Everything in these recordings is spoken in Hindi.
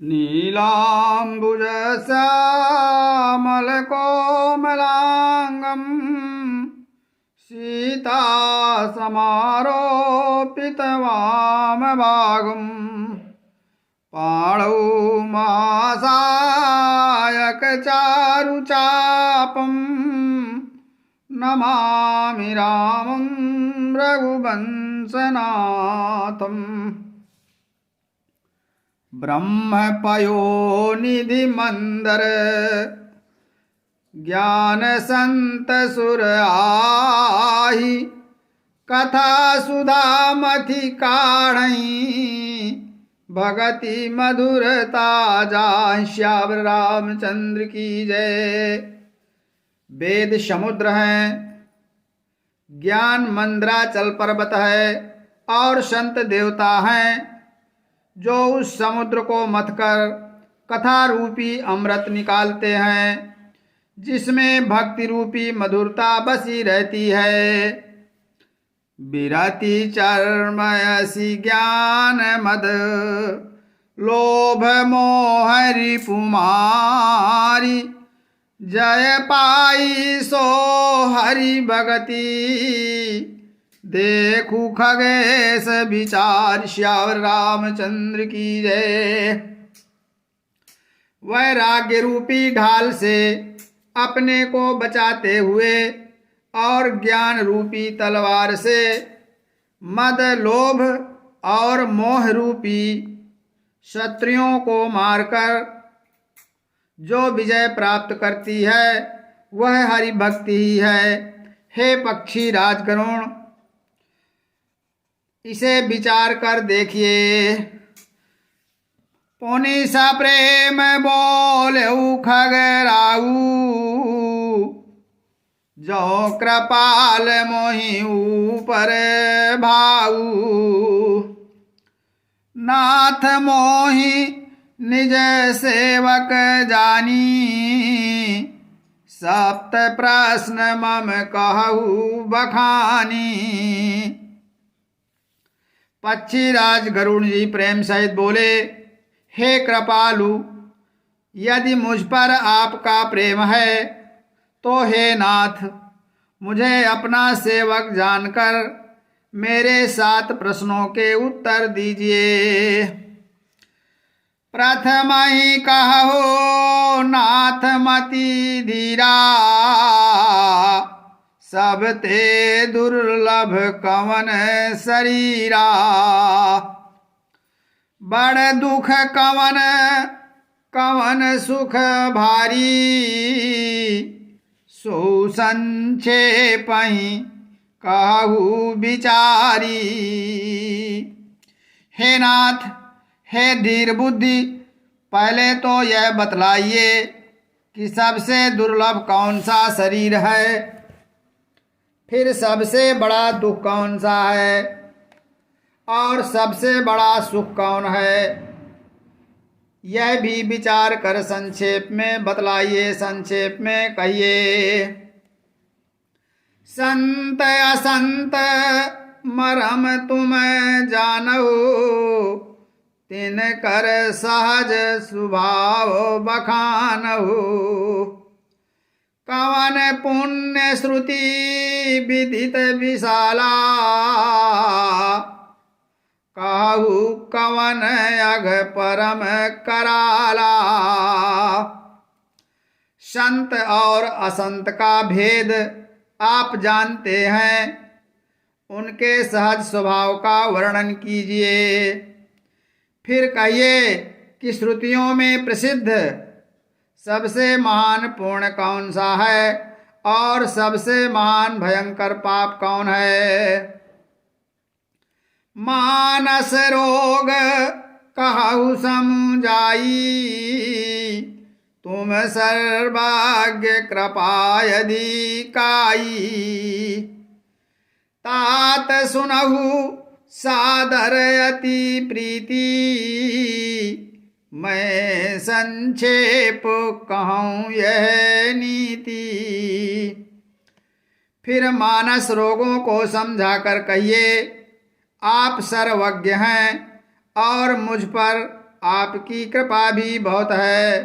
नीलाम्बुजश्यामलकोमलाङ्गं सीतासमारोपितवामभागं पाणौ मासायकचारुचापं नमामि रामं रघुवंशनाथम्। ब्रह्मपयोनिधि मंदर ज्ञान संत सुर आहि, कथा सुधा मथि काढ़ई भगति मधुरता जाहि। श्याम रामचंद्र की जय। वेद समुद्र हैं, ज्ञान मंदराचल पर्वत है और संत देवता हैं जो उस समुद्र को मथकर कथा रूपी अमृत निकालते हैं, जिसमें भक्ति रूपी मधुरता बसी रहती है। विरति चर्मयसी ज्ञान मद लोभ मोह रिपुमारी, जय पाई सो हरि भगति देखू खगेश विचार। श्यावर रामचंद्र की जय। वैराग्य रूपी ढाल से अपने को बचाते हुए और ज्ञान रूपी तलवार से मद लोभ और मोह रूपी शत्रुओं को मारकर जो विजय प्राप्त करती है वह हरि भक्ति ही है। हे पक्षी राजगरुण, इसे विचार कर देखिए। पुनि सा प्रेम बोलेउ खगराऊ, जो कृपाल मोहि ऊपर भाऊ। नाथ मोहि निज सेवक जानी, सप्त प्रश्न मम कहू बखानी। पक्षी राज गरुड़ जी प्रेम सहित बोले, हे कृपालु, यदि मुझ पर आपका प्रेम है तो हे नाथ, मुझे अपना सेवक जानकर मेरे 7 प्रश्नों के उत्तर दीजिए। प्रथम ही कहो नाथ मति धीरा, सब ते दुर्लभ कवन शरीरा। बड़ दुख कवन कवन सुख भारी, सो संक्षेपहि कहू विचारी। हे नाथ, हे धीर बुद्धि, पहले तो यह बतलाइए कि सबसे दुर्लभ कौन सा शरीर है, फिर सबसे बड़ा दुख कौन सा है और सबसे बड़ा सुख कौन है, यह भी विचार कर संक्षेप में बतलाइए, संक्षेप में कहिए। संत असंत मरम तुम जानो, तिन कर सहज स्वभाव बखानहु। कवन पुण्य श्रुति विदित विशाला, कहू कवन अघ परम कराला। संत और असंत का भेद आप जानते हैं, उनके सहज स्वभाव का वर्णन कीजिए। फिर कहिए कि श्रुतियों में प्रसिद्ध सबसे महान पुण्य कौन सा है और सबसे महान भयंकर पाप कौन है। मानस रोग कहु समुझाई, तुम सर्वज्ञ कृपा यदि काई। तात सुनहु सादर अति प्रीति, मैं संक्षेप कहूँ यह नीति। फिर मानस रोगों को समझाकर कहिए, आप सर्वज्ञ हैं और मुझ पर आपकी कृपा भी बहुत है।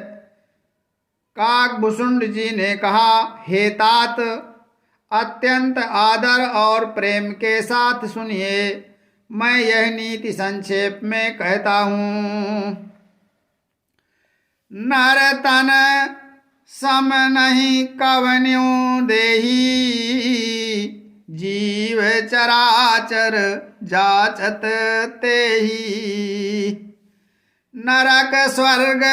काकभूषुंड जी ने कहा, हे तात, अत्यंत आदर और प्रेम के साथ सुनिए, मैं यह नीति संक्षेप में कहता हूँ। नर तन सम नहीं कवन्यों देही, जीव चराचर जाचत तेहि। नरक स्वर्ग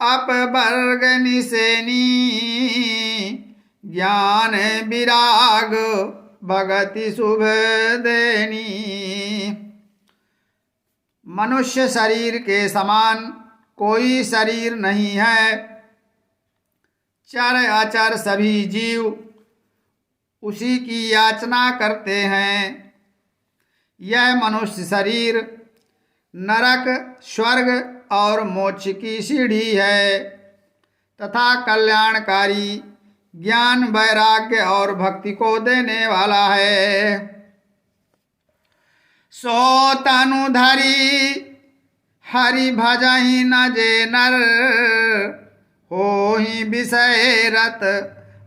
अपवर्ग निसेनी, ज्ञान विराग भगति शुभ देनी। मनुष्य शरीर के समान कोई शरीर नहीं है। चर अचर सभी जीव उसी की याचना करते हैं। यह मनुष्य शरीर नरक, स्वर्ग और मोक्ष की सीढ़ी है तथा कल्याणकारी ज्ञान, वैराग्य और भक्ति को देने वाला है। सो तनु धरी हरि भजहि न जे नर, होहि विषय रत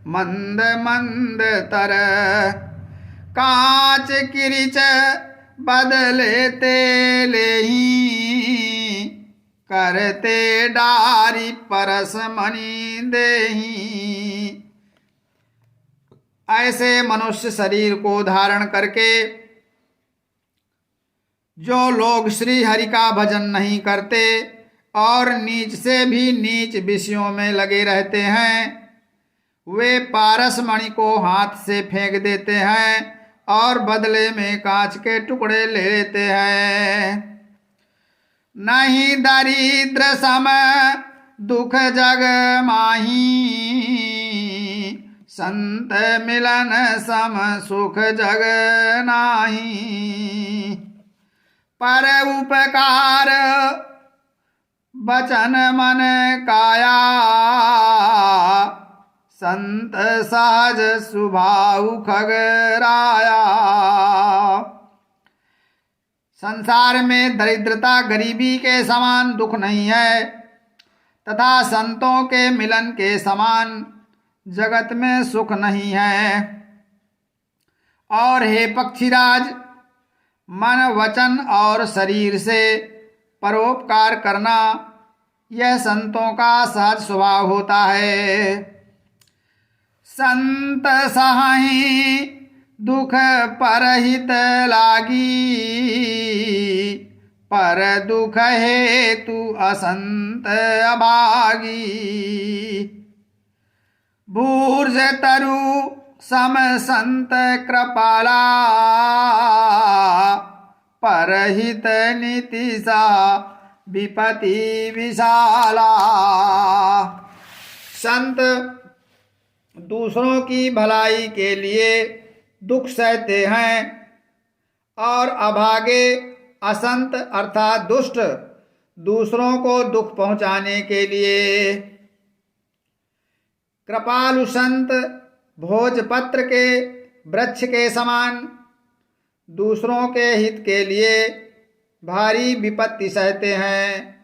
मंद मंद तर। कांच किरिच बदले ते लेहि, करते डारी परस मणि देहि। ऐसे मनुष्य शरीर को धारण करके जो लोग श्री हरि का भजन नहीं करते और नीच से भी नीच विषयों में लगे रहते हैं, वे पारस मणि को हाथ से फेंक देते हैं और बदले में कांच के टुकड़े ले लेते हैं। नहीं दरिद्र सम दुख जग माही, संत मिलन सम सुख जग नाही। पर उपकार बचन मन काया, संत सहज स्वभाव खगराया। संसार में दरिद्रता गरीबी के समान दुख नहीं है तथा संतों के मिलन के समान जगत में सुख नहीं है। और हे पक्षीराज, मन, वचन और शरीर से परोपकार करना यह संतों का सहज स्वभाव होता है। संत सहाहि दुख परहित लागी, पर दुख हेतु असंत अभागी। भूर्ज तरु सम संत कृपाला, परहित नीति सा विपति विशाला। संत दूसरों की भलाई के लिए दुख सहते हैं और अभागे असंत अर्थात दुष्ट दूसरों को दुख पहुंचाने के लिए। कृपालु संत भोजपत्र के वृक्ष के समान दूसरों के हित के लिए भारी विपत्ति सहते हैं।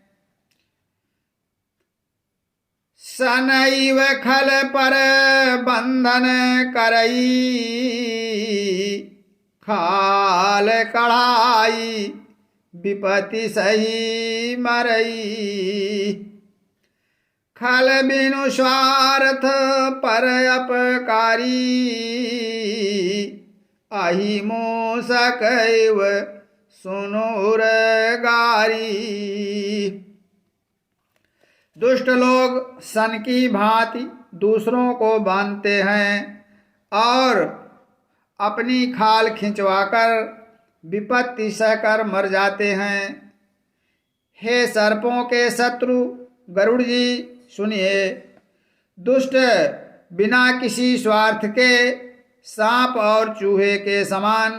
सनैव खल पर बंधन करई, खाल कढ़ाई विपत्ति सही मरई। खल बिनु स्वार्थ पर अपकारी, आही मोसकैव सुनोर गारी। दुष्ट लोग सन की भांति दूसरों को बांधते हैं और अपनी खाल खिंचवाकर विपत्ति सहकर मर जाते हैं। हे सर्पों के शत्रु गरुड़ जी, सुनिए। दुष्ट बिना किसी स्वार्थ के सांप और चूहे के समान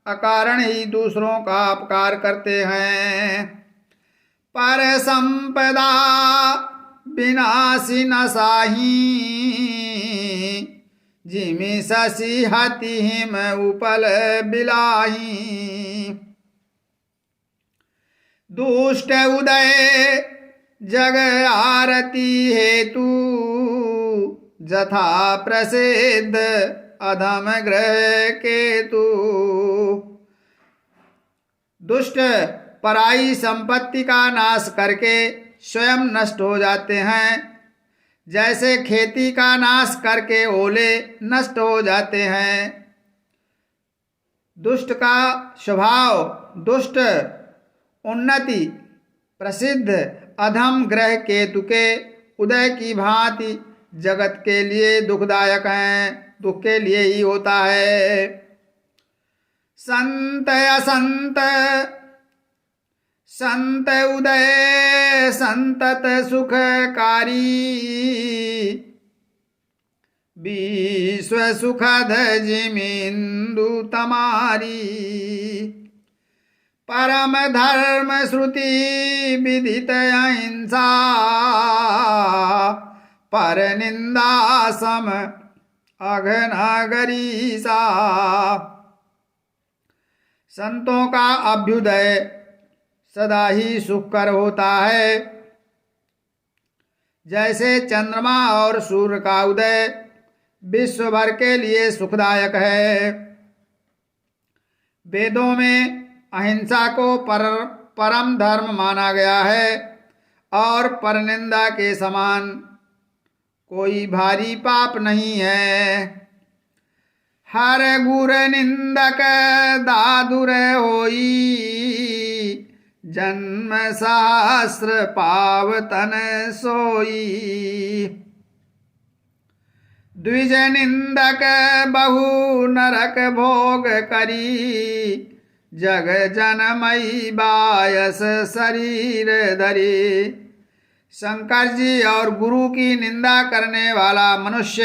अकारण ही दूसरों का अपकार करते हैं। पर संपदा विनाशी न साही, जिमि शशि हति हिम उपल बिलाही। दुष्ट उदय जग आरती हेतु जथा प्रसिद्ध अधम ग्रह केतु। दुष्ट पराई संपत्ति का नाश करके स्वयं नष्ट हो जाते हैं, जैसे खेती का नाश करके ओले नष्ट हो जाते हैं। दुष्ट का स्वभाव दुष्ट उन्नति प्रसिद्ध अधम ग्रह केतु के उदय की भांति जगत के लिए दुखदायक हैं, दुख के लिए ही होता है। संत असंत संत उदय संतत सुखकारी विश्व सुखद जिमिंदु तमारी। परम धर्म श्रुति विदित अहिंसा पर निंदा सम अघनागरीसा। संतों का अभ्युदय सदा ही सुखकर होता है, जैसे चंद्रमा और सूर्य का उदय विश्व भर के लिए सुखदायक है। वेदों में अहिंसा को परम धर्म माना गया है और परनिंदा के समान कोई भारी पाप नहीं है। हर गुर निंदक दादुर होई जन्म सहस्र पावतन सोई। द्विज निंदक बहु नरक भोग करी जग जनमयी बायस शरीर धरी। शंकर जी और गुरु की निंदा करने वाला मनुष्य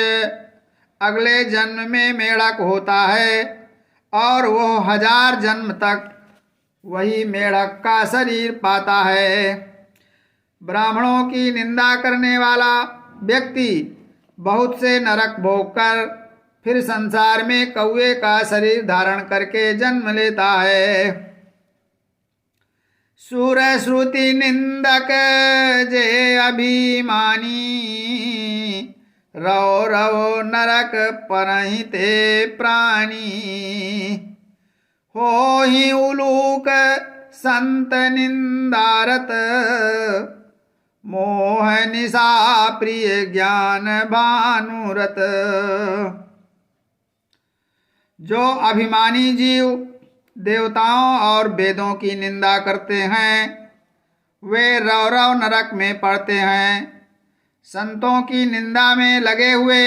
अगले जन्म में मेढक होता है और वह 1000 जन्म तक वही मेढक का शरीर पाता है। ब्राह्मणों की निंदा करने वाला व्यक्ति बहुत से नरक भोग कर फिर संसार में कौवे का शरीर धारण करके जन्म लेता है। सुर श्रुति निंदक जे अभिमानी रव रव नरक परहिते प्राणी। हो ही उलूक संत निंदारत मोह निशा प्रिय ज्ञान भानुरत। जो अभिमानी जीव देवताओं और वेदों की निंदा करते हैं वे रौरव नरक में पड़ते हैं। संतों की निंदा में लगे हुए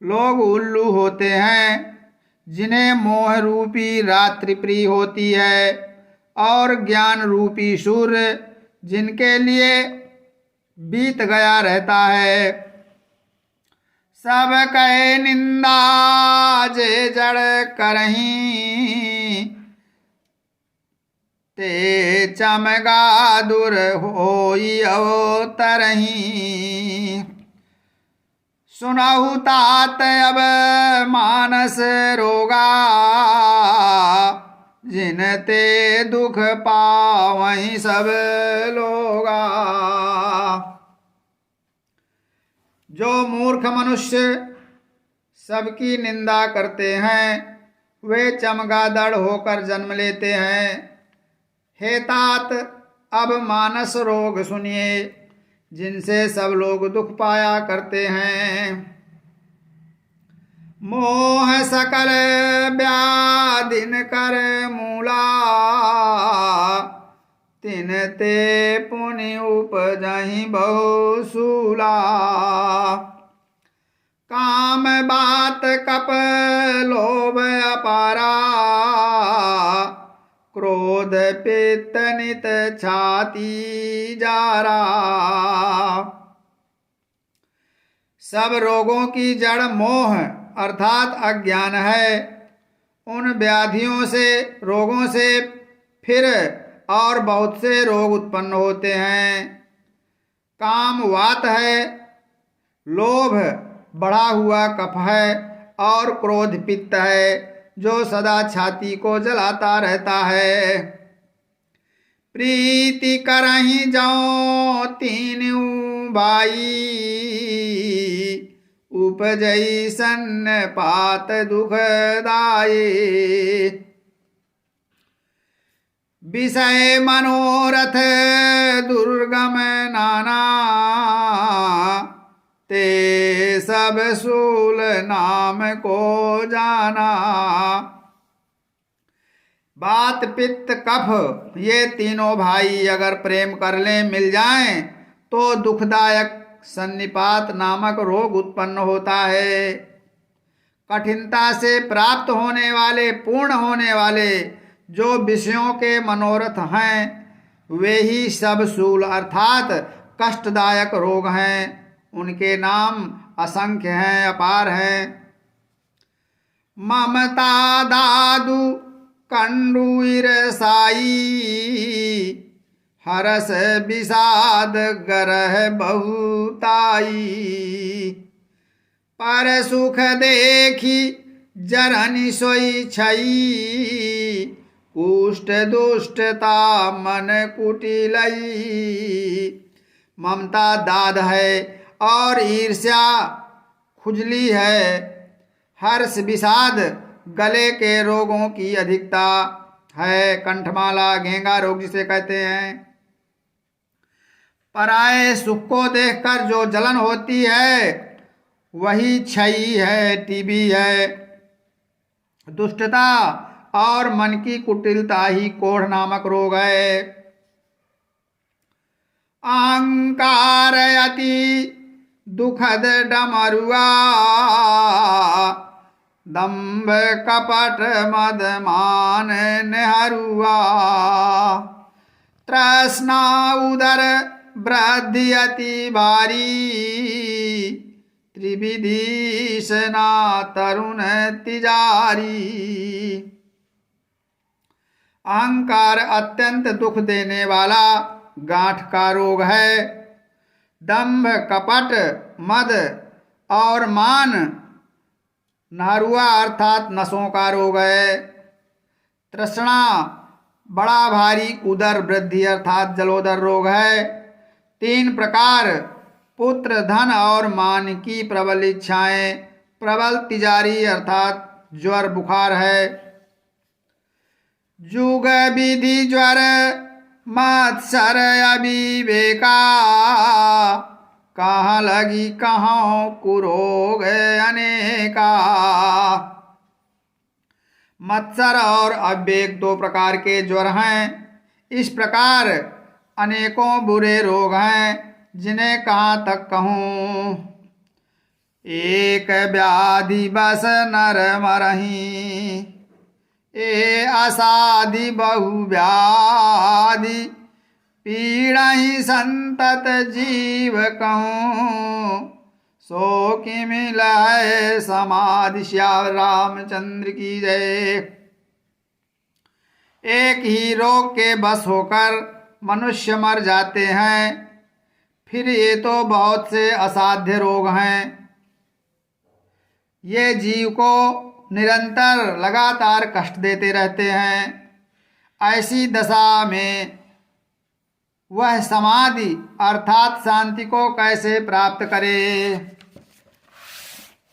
लोग उल्लू होते हैं, जिन्हें मोह रूपी रात्रि प्रिय होती है और ज्ञान रूपी सूर्य जिनके लिए बीत गया रहता है। सब कहे निंदा जे जड़ करहीं ते चमगा दूर होई अवतरहीं। सुनहु तात अब मानस रोगा जिनते दुख पावहीं सब लोगा। जो मूर्ख मनुष्य सबकी निंदा करते हैं वे चमगादड़ होकर जन्म लेते हैं। हे तात अब मानस रोग सुनिए जिनसे सब लोग दुख पाया करते हैं। मोह सकल व्याधिन कर मूला तिन ते पुनि उपजहि बहु सूला। काम बात कप लोभ अपारा क्रोध पित्त नित छाती जारा। सब रोगों की जड़ मोह अर्थात अज्ञान है। उन व्याधियों से रोगों से फिर और बहुत से रोग उत्पन्न होते हैं। काम वात है, लोभ बढ़ा हुआ कफ है और क्रोध पित्त है जो सदा छाती को जलाता रहता है। प्रीति करहि जौ तीनू भाई, उपजई सन्न पात दुखदाये। विषय मनोरथ दुर्गम नाना, ते सब सूल नाम को जाना। बात पित्त कफ ये तीनों भाई अगर प्रेम कर लें, मिल जाएं, तो दुखदायक सन्निपात नामक रोग उत्पन्न होता है। कठिनता से प्राप्त होने वाले, पूर्ण होने वाले जो विषयों के मनोरथ हैं, वे ही सब शूल अर्थात कष्टदायक रोग हैं। उनके नाम असंख्य हैं, अपार हैं। ममता दादु कंडु ईर्षाई, हरस विषाद गरह बहुताई। पर सुख देखी जरनि सोई छई, कुष्ठ दुष्टता मन कुटिलई। ममता दाद है और ईर्ष्या खुजली है। हर्ष विषाद गले के रोगों की अधिकता है। कंठमाला घेंगा रोग जिसे कहते हैं। पराये सुख को देखकर जो जलन होती है, वही क्षयी है, टीबी है। दुष्टता और मन की कुटिलता ही कोढ़ नामक रोग है। अहंकार अति दुखद डमरुआ, दंभ कपट मद मान नेहरुआ। तृष्णा उदर वृद्धि अति भारी, त्रिविधीषणा तरुण तिजारी। अहंकार अत्यंत दुख देने वाला गांठ का रोग है। दंभ कपट मद और मान नारुआ अर्थात नसों का रोग है। तृष्णा बड़ा भारी उदर वृद्धि अर्थात जलोदर रोग है। 3 प्रकार पुत्र धन और मान की प्रबल इच्छाएं, प्रबल तिजारी अर्थात ज्वर बुखार है। जुग विधि ज्वर मत्सर अविवेका, कहाँ लगी कहाँ कुरोग अनेका। मत्सर और अविवेक 2 प्रकार के ज्वर हैं। इस प्रकार अनेकों बुरे रोग हैं, जिन्हें कहाँ तक कहूँ। एक व्याधि बस नर मरही, ए असाधि बहु व्याधि। पीड़हि संतत जीव कहूँ, सो कि मिलाए समाधि। श्याम रामचंद्र की जय। एक ही रोग के बस होकर मनुष्य मर जाते हैं, फिर ये तो बहुत से असाध्य रोग हैं। ये जीव को निरंतर लगातार कष्ट देते रहते हैं। ऐसी दशा में वह समाधि अर्थात शांति को कैसे प्राप्त करे।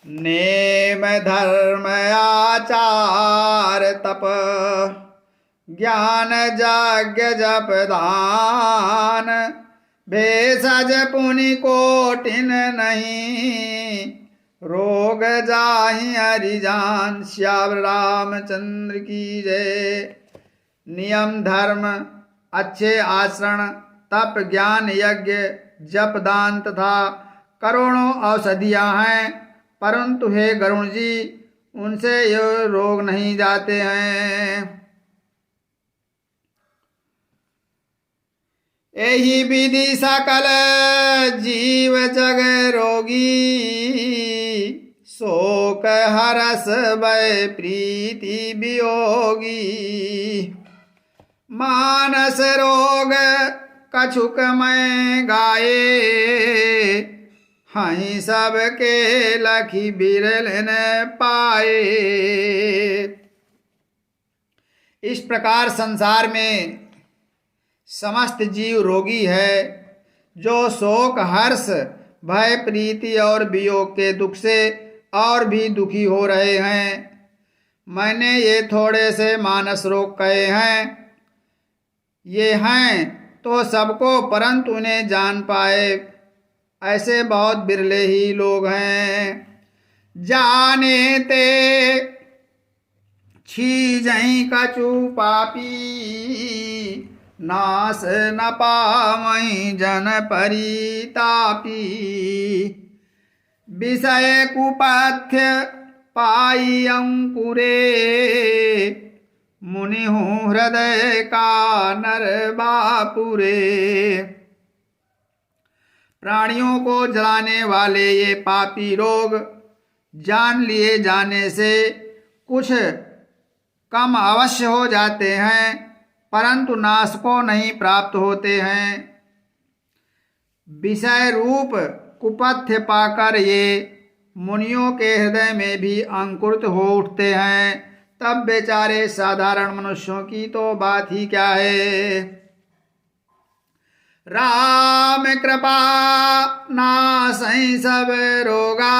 नेम धर्म आचार तप, ज्ञान यज्ञ जप दान। भेषज पुनि कोटिन नहीं, रोग जाहि हरिजान। श्याम रामचंद्र की जय। नियम धर्म, अच्छे आचरण, तप, ज्ञान, यज्ञ, जप, दान तथा करोड़ों औषधियां हैं, परंतु हे गरुण जी, उनसे ये रोग नहीं जाते हैं। यही विधि सकल जीव जग रोगी, शोक हरस भय प्रीति वियोगी। मानस रोग कछुक मैं गाये, हहीं सबके लखी बिरल न पाए। इस प्रकार संसार में समस्त जीव रोगी है, जो शोक हर्ष भय प्रीति और वियोग के दुख से और भी दुखी हो रहे हैं। मैंने ये थोड़े से मानस रोग कहे हैं, ये हैं तो सबको, परंतु उन्हें जान पाए ऐसे बहुत बिरले ही लोग हैं। जाने ते छीजहीं कछु पापी, नाश न पावहीं जन परितापी। विषय कुपथ्य पाई अंकुरे, मुनि हूँ हृदय का नर बापुरे। प्राणियों को जलाने वाले ये पापी रोग जान लिए जाने से कुछ कम अवश्य हो जाते हैं, परंतु नाश को नहीं प्राप्त होते हैं। विषय रूप कुपथ्य पाकर ये मुनियों के हृदय में भी अंकुरित हो उठते हैं, तब बेचारे साधारण मनुष्यों की तो बात ही क्या है। राम कृपा नासै सब रोगा,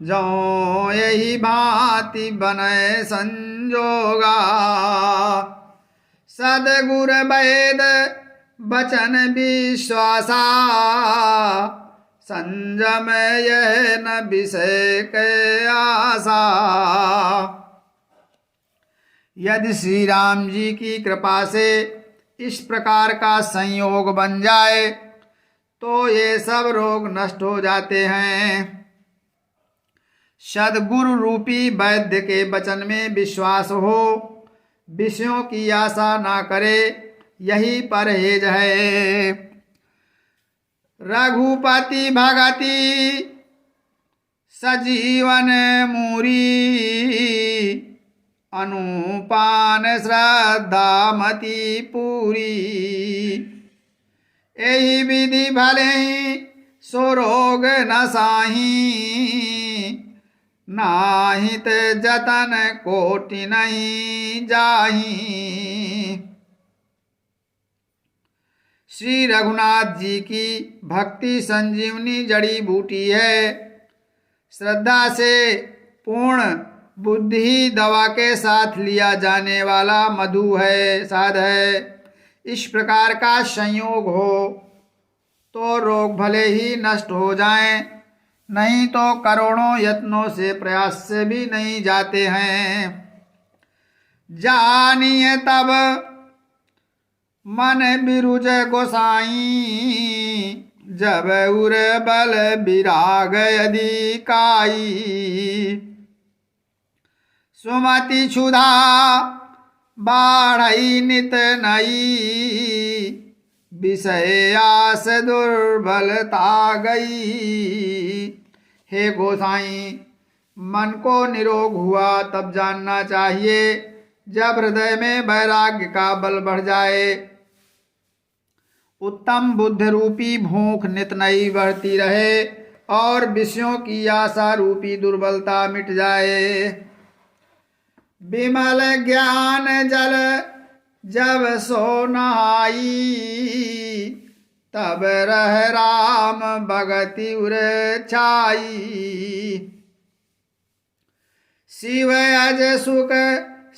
जो यही भांति बने संजोगा। सदगुर वैद बचन विश्वासा, संजम यह न विषय के आशा। यदि श्री राम जी की कृपा से इस प्रकार का संयोग बन जाए तो ये सब रोग नष्ट हो जाते हैं। सद्गुरु रूपी वैद्य के वचन में विश्वास हो, विषयों की आशा ना करे, यही परहेज है। रघुपति भगति सजीवन मूरी, अनुपान श्रद्धा मति पूरी। यही विधि भले ही सो रोग न साही, नाहित जतन कोटि नहीं जाही। श्री रघुनाथ जी की भक्ति संजीवनी जड़ी बूटी है। श्रद्धा से पूर्ण बुद्धि दवा के साथ लिया जाने वाला मधु है, साध है। इस प्रकार का संयोग हो तो रोग भले ही नष्ट हो जाएं, नहीं तो करोड़ों यत्नों से प्रयास से भी नहीं जाते हैं। जानिए तब मन बिरुज गोसाई, जब उर बल विराग यदि काई। सुमति क्षुधा बाढ़ई नित नई, विषय आस दुर्बलता गई। हे गोसाई, मन को निरोग हुआ तब जानना चाहिए जब हृदय में वैराग्य का बल बढ़ जाए। उत्तम बुद्ध रूपी भूख नित नई बढ़ती रहे और विषयों की आशा रूपी दुर्बलता मिट जाए। विमल ज्ञान जल जब सो नहाई, तब रह राम भगति उर छाई। शिव अज सुख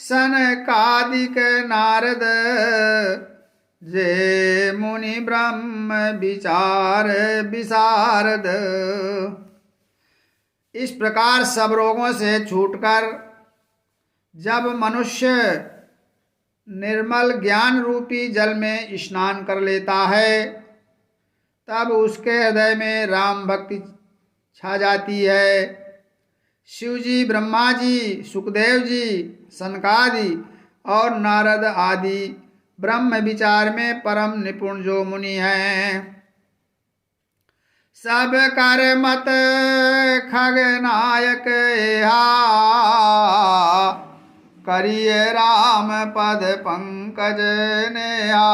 सनकादिक नारद, जे मुनि ब्रह्म विचार विशारद। इस प्रकार सब रोगों से छूटकर जब मनुष्य निर्मल ज्ञान रूपी जल में स्नान कर लेता है, तब उसके हृदय में राम भक्ति छा जाती है। शिव जी, ब्रह्मा जी, सुखदेव जी, सनकादि और नारद आदि ब्रह्म विचार में परम निपुण जो मुनि हैं, सब कर मत खगनायक करिए राम पद पंकज नेहा।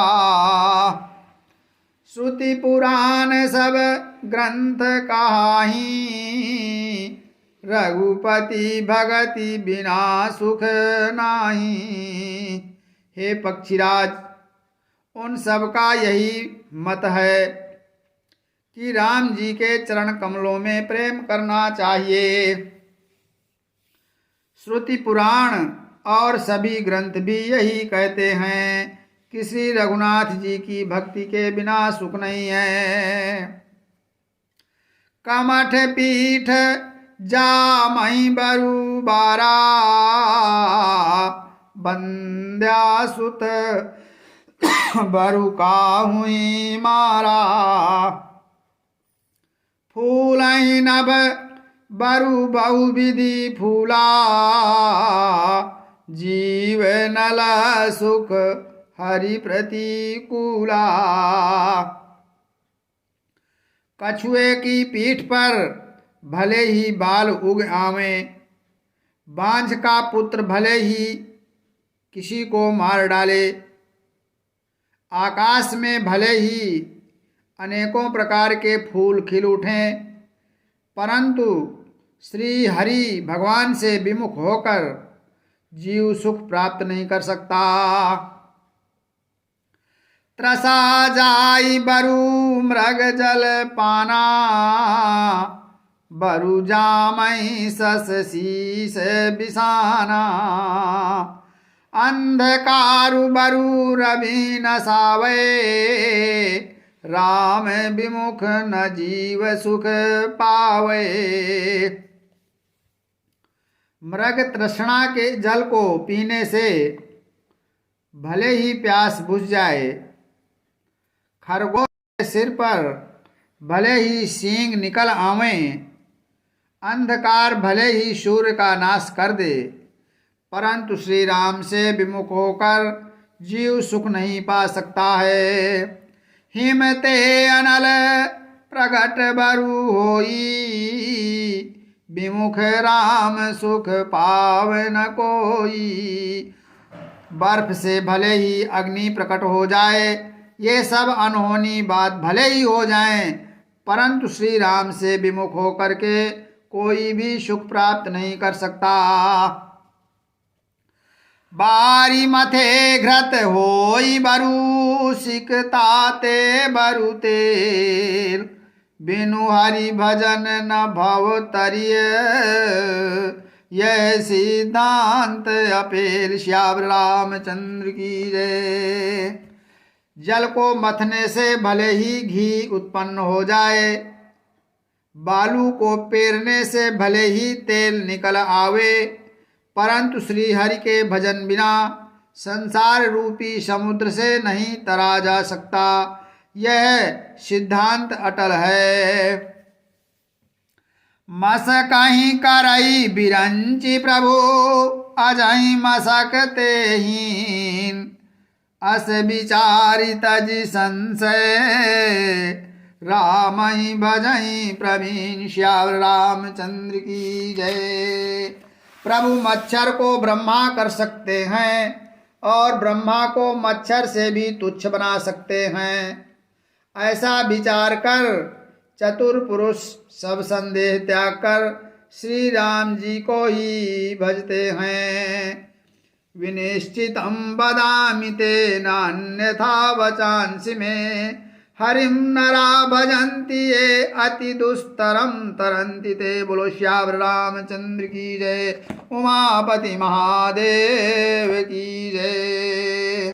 श्रुति पुराण सब ग्रंथ कहाही, रघुपति भगति बिना सुख नाही। हे पक्षीराज, उन सब का यही मत है कि राम जी के चरण कमलों में प्रेम करना चाहिए। श्रुति पुराण और सभी ग्रंथ भी यही कहते हैं कि श्री रघुनाथ जी की भक्ति के बिना सुख नहीं है। कमठ पीठ जामहि बरु बारा, बंध्या सुत बरु काहुई मारा। फूलहि नभ बरु बहुविधि फूला, जीव नल सुख हरि प्रतिकूला। कछुए की पीठ पर भले ही बाल उग आवें, बांझ का पुत्र भले ही किसी को मार डाले, आकाश में भले ही अनेकों प्रकार के फूल खिल उठें, परंतु श्री हरि भगवान से विमुख होकर जीव सुख प्राप्त नहीं कर सकता। त्रसा जाई बरु मृग जल पाना, बरु जामहि सस शीस बिसाना। अंधकारु बरु रवि न सावे, राम विमुख न जीव सुख पावे। मृग तृष्णा के जल को पीने से भले ही प्यास बुझ जाए, खरगोश के सिर पर भले ही सींग निकल आवें, अंधकार भले ही सूर्य का नाश कर दे, परंतु श्री राम से विमुख होकर जीव सुख नहीं पा सकता है। हिमते अनल प्रगट बरु होई, विमुख राम सुख पाव न कोई। बर्फ से भले ही अग्नि प्रकट हो जाए, ये सब अनहोनी बात भले ही हो जाएं, परंतु श्री राम से विमुख होकर के कोई भी सुख प्राप्त नहीं कर सकता। बारी मथे घृत होई बरु, सिकताते बरु तेल। बिनु हरि भजन न भव तरिय, यह सिद्धांत अपेल। श्याम रामचंद्र की जय। जल को मथने से भले ही घी उत्पन्न हो जाए, बालू को पेरने से भले ही तेल निकल आवे, परंतु श्री हरि के भजन बिना संसार रूपी समुद्र से नहीं तरा जा सकता। यह सिद्धांत अटल है। मसकहि करई बिरंचि प्रभु, अजहि मसकते हीन। अस विचारि तजि संशय, रामहि भजहि प्रवीण। श्याम रामचंद्र की जय। प्रभु मच्छर को ब्रह्मा कर सकते हैं और ब्रह्मा को मच्छर से भी तुच्छ बना सकते हैं। ऐसा विचार कर चतुर पुरुष सब संदेह त्याग कर श्री राम जी को ही भजते हैं। विनिश्चितं वदामि ते नान्यथा वचांसि मे, हरिं नरा भजन्ति ये अति दुस्तरं तरन्ति ते। बोलो श्याम रामचंद्र की जय। उमापति महादेव की जय।